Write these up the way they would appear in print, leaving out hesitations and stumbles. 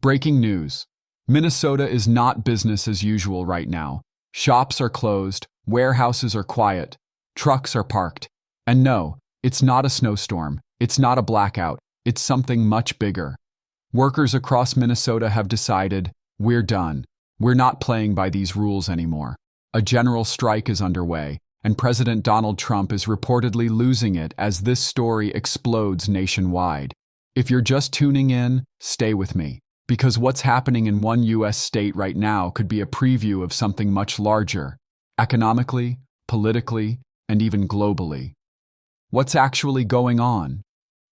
Breaking news. Minnesota is not business as usual right now. Shops are closed, warehouses are quiet, trucks are parked. And no, it's not a snowstorm, it's not a blackout, it's something much bigger. Workers across Minnesota have decided, we're done. We're not playing by these rules anymore. A general strike is underway, and President Donald Trump is reportedly losing it as this story explodes nationwide. If you're just tuning in, stay with me, because what's happening in one U.S. state right now could be a preview of something much larger, economically, politically, and even globally. What's actually going on?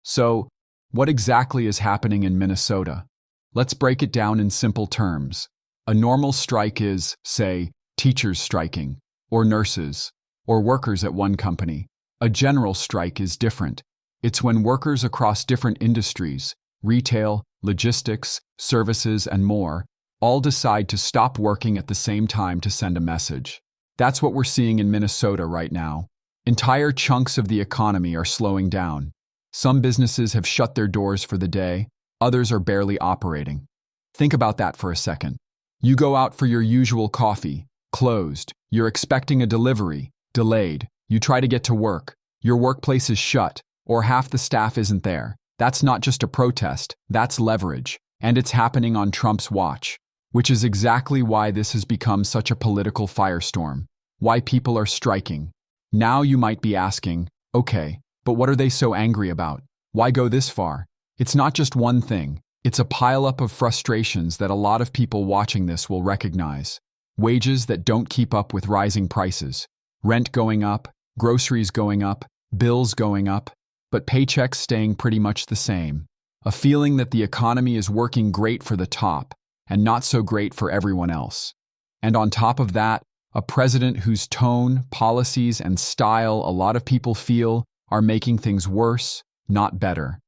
So, what exactly is happening in Minnesota? Let's break it down in simple terms. A normal strike is, say, teachers striking, or nurses, or workers at one company. A general strike is different. It's when workers across different industries, retail, logistics, services, and more, all decide to stop working at the same time to send a message. That's what we're seeing in Minnesota right now. Entire chunks of the economy are slowing down. Some businesses have shut their doors for the day, others are barely operating. Think about that for a second. You go out for your usual coffee, closed. You're expecting a delivery, delayed. You try to get to work. Your workplace is shut, or half the staff isn't there. That's not just a protest, that's leverage. And it's happening on Trump's watch, which is exactly why this has become such a political firestorm. Why people are striking. Now you might be asking, okay, but what are they so angry about? Why go this far? It's not just one thing. It's a pileup of frustrations that a lot of people watching this will recognize. Wages that don't keep up with rising prices. Rent going up, groceries going up, bills going up, but paychecks staying pretty much the same. A feeling that the economy is working great for the top and not so great for everyone else. And on top of that, a president whose tone, policies, and style a lot of people feel are making things worse, not better.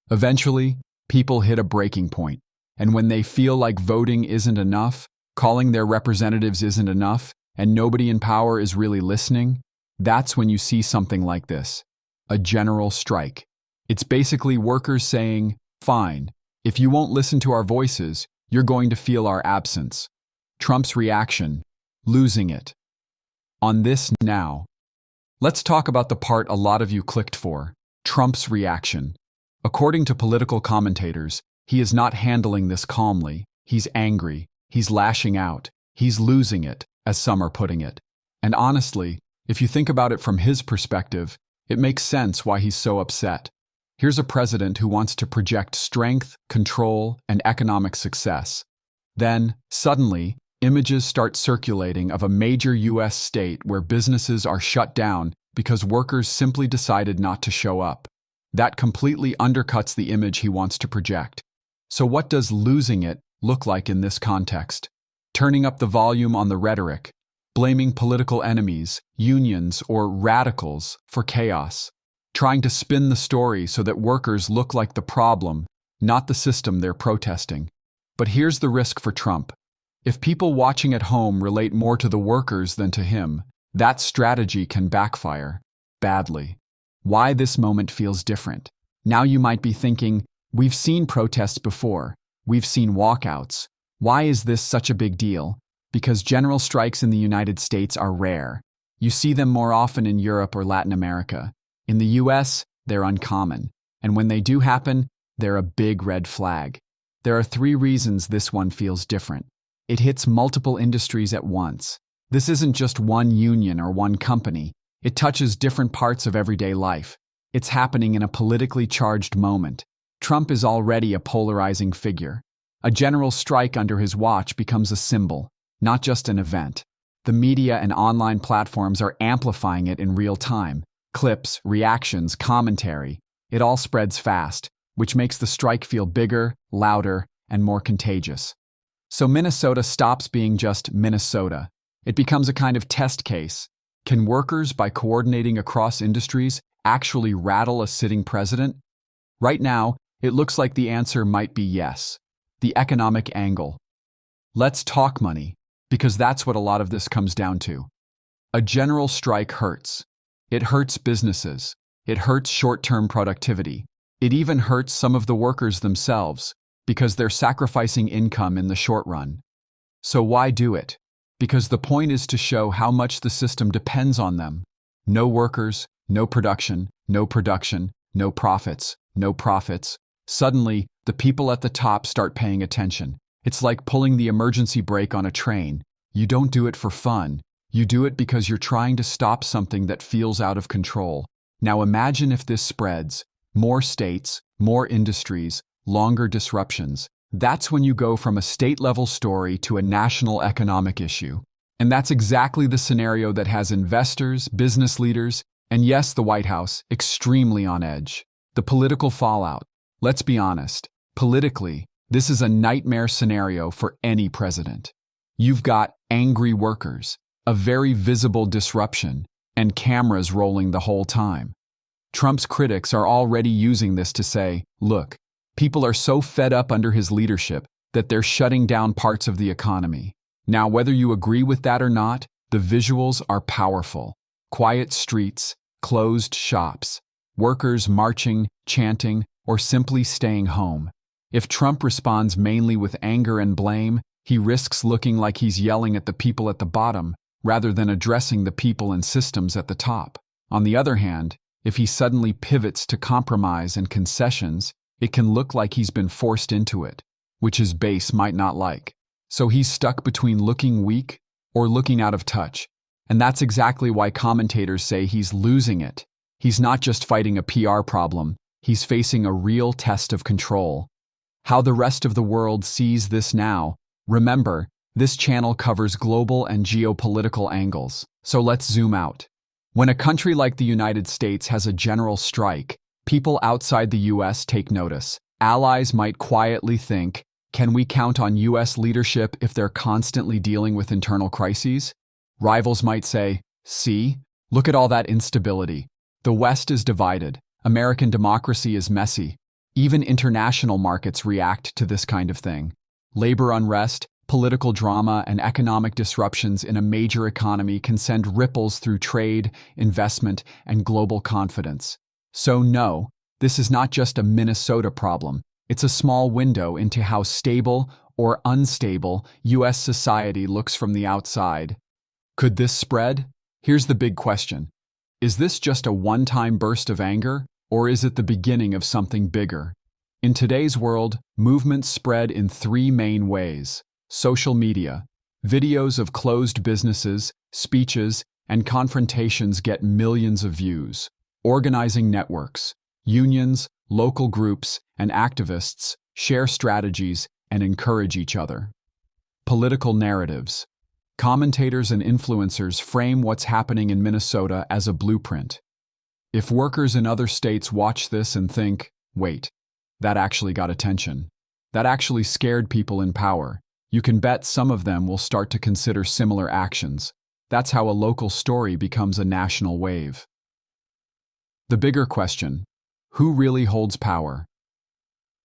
Eventually, people hit a breaking point, and when they feel like voting isn't enough, calling their representatives isn't enough, and nobody in power is really listening, that's when you see something like this. A general strike. It's basically workers saying, fine, if you won't listen to our voices, you're going to feel our absence. Trump's reaction, losing it. On this now. Let's talk about the part a lot of you clicked for, Trump's reaction. According to political commentators, he is not handling this calmly. He's angry. He's lashing out. He's losing it, as some are putting it. And honestly, if you think about it from his perspective, it makes sense why he's so upset. Here's a president who wants to project strength, control, and economic success. Then, suddenly, images start circulating of a major U.S. state where businesses are shut down because workers simply decided not to show up. That completely undercuts the image he wants to project. So what does losing it look like in this context? Turning up the volume on the rhetoric, blaming political enemies, unions, or radicals for chaos, trying to spin the story so that workers look like the problem, not the system they're protesting. But here's the risk for Trump. If people watching at home relate more to the workers than to him, that strategy can backfire badly. Why this moment feels different. Now you might be thinking, we've seen protests before. We've seen walkouts. Why is this such a big deal? Because general strikes in the United States are rare. You see them more often in Europe or Latin America. In the US, they're uncommon. And when they do happen, they're a big red flag. There are 3 reasons this one feels different. It hits multiple industries at once. This isn't just one union or one company. It touches different parts of everyday life. It's happening in a politically charged moment. Trump is already a polarizing figure. A general strike under his watch becomes a symbol, not just an event. The media and online platforms are amplifying it in real time. Clips, reactions, commentary. It all spreads fast, which makes the strike feel bigger, louder, and more contagious. So Minnesota stops being just Minnesota. It becomes a kind of test case. Can workers, by coordinating across industries, actually rattle a sitting president? Right now, it looks like the answer might be yes. The economic angle. Let's talk money, because that's what a lot of this comes down to. A general strike hurts. It hurts businesses. It hurts short-term productivity. It even hurts some of the workers themselves. Because they're sacrificing income in the short run. So why do it? Because the point is to show how much the system depends on them. No workers, no production, no production, no profits, no profits. Suddenly, the people at the top start paying attention. It's like pulling the emergency brake on a train. You don't do it for fun. You do it because you're trying to stop something that feels out of control. Now imagine if this spreads. More states, more industries, longer disruptions. That's when you go from a state-level story to a national economic issue. And that's exactly the scenario that has investors, business leaders, and yes, the White House, extremely on edge. The political fallout. Let's be honest. Politically, this is a nightmare scenario for any president. You've got angry workers, a very visible disruption, and cameras rolling the whole time. Trump's critics are already using this to say, look, people are so fed up under his leadership that they're shutting down parts of the economy. Now, whether you agree with that or not, the visuals are powerful. Quiet streets, closed shops, workers marching, chanting, or simply staying home. If Trump responds mainly with anger and blame, he risks looking like he's yelling at the people at the bottom rather than addressing the people and systems at the top. On the other hand, if he suddenly pivots to compromise and concessions, it can look like he's been forced into it, which his base might not like. So he's stuck between looking weak or looking out of touch. And that's exactly why commentators say he's losing it. He's not just fighting a PR problem, he's facing a real test of control. How the rest of the world sees this now. Remember, this channel covers global and geopolitical angles, so let's zoom out. When a country like the United States has a general strike, people outside the US take notice. Allies might quietly think, can we count on US leadership if they're constantly dealing with internal crises? Rivals might say, see, look at all that instability. The West is divided. American democracy is messy. Even international markets react to this kind of thing. Labor unrest, political drama, and economic disruptions in a major economy can send ripples through trade, investment, and global confidence. So no, this is not just a Minnesota problem. It's a small window into how stable or unstable U.S. society looks from the outside. Could this spread? Here's the big question. Is this just a one-time burst of anger, or is it the beginning of something bigger? In today's world, movements spread in three main ways. Social media. Videos of closed businesses, speeches, and confrontations get millions of views. Organizing networks. Unions, local groups, and activists share strategies and encourage each other. Political narratives. Commentators and influencers frame what's happening in Minnesota as a blueprint. If workers in other states watch this and think, wait, that actually got attention. That actually scared people in power. You can bet some of them will start to consider similar actions. That's how a local story becomes a national wave. The bigger question, who really holds power?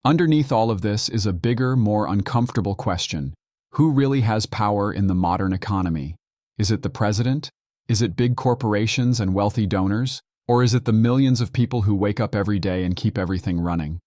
Underneath all of this is a bigger, more uncomfortable question. Who really has power in the modern economy? Is it the president? Is it big corporations and wealthy donors? Or is it the millions of people who wake up every day and keep everything running?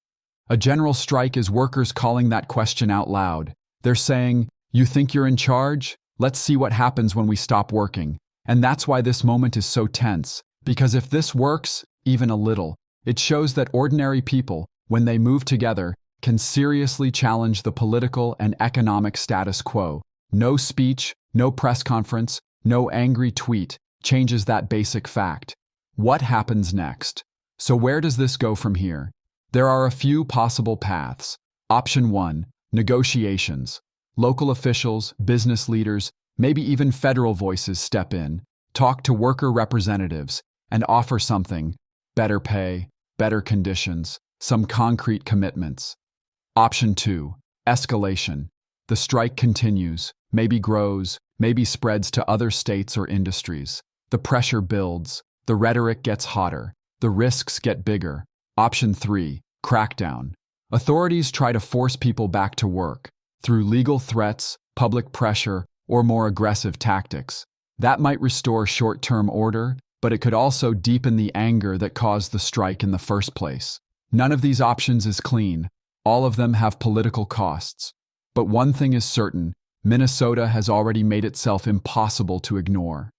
A general strike is workers calling that question out loud. They're saying, you think you're in charge? Let's see what happens when we stop working. And that's why this moment is so tense. Because if this works, even a little, it shows that ordinary people, when they move together, can seriously challenge the political and economic status quo. No speech, no press conference, no angry tweet changes that basic fact. What happens next? So where does this go from here? There are a few possible paths. Option 1, negotiations. Local officials, business leaders, maybe even federal voices step in, talk to worker representatives, and offer something: better pay, better conditions, some concrete commitments. Option 2, escalation. The strike continues, maybe grows, maybe spreads to other states or industries. The pressure builds, the rhetoric gets hotter, the risks get bigger. Option 3, crackdown. Authorities try to force people back to work through legal threats, public pressure, or more aggressive tactics. That might restore short-term order, but it could also deepen the anger that caused the strike in the first place. None of these options is clean. All of them have political costs. But one thing is certain, Minnesota has already made itself impossible to ignore.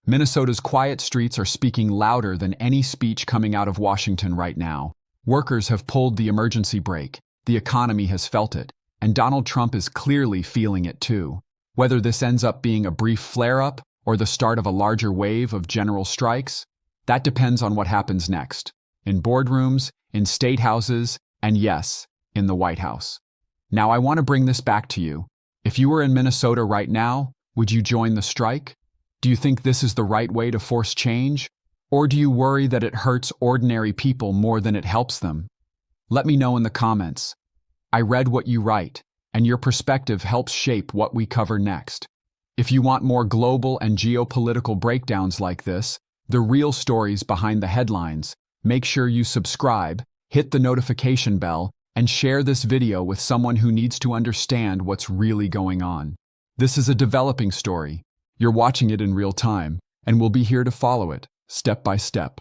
Minnesota's quiet streets are speaking louder than any speech coming out of Washington right now. Workers have pulled the emergency brake, the economy has felt it, and Donald Trump is clearly feeling it too. Whether this ends up being a brief flare-up or the start of a larger wave of general strikes, that depends on what happens next. In boardrooms, in state houses, and yes, in the White House. Now I want to bring this back to you. If you were in Minnesota right now, would you join the strike? Do you think this is the right way to force change? Or do you worry that it hurts ordinary people more than it helps them? Let me know in the comments. I read what you write, and your perspective helps shape what we cover next. If you want more global and geopolitical breakdowns like this, the real stories behind the headlines, make sure you subscribe, hit the notification bell, and share this video with someone who needs to understand what's really going on. This is a developing story. You're watching it in real time, and we'll be here to follow it, step by step.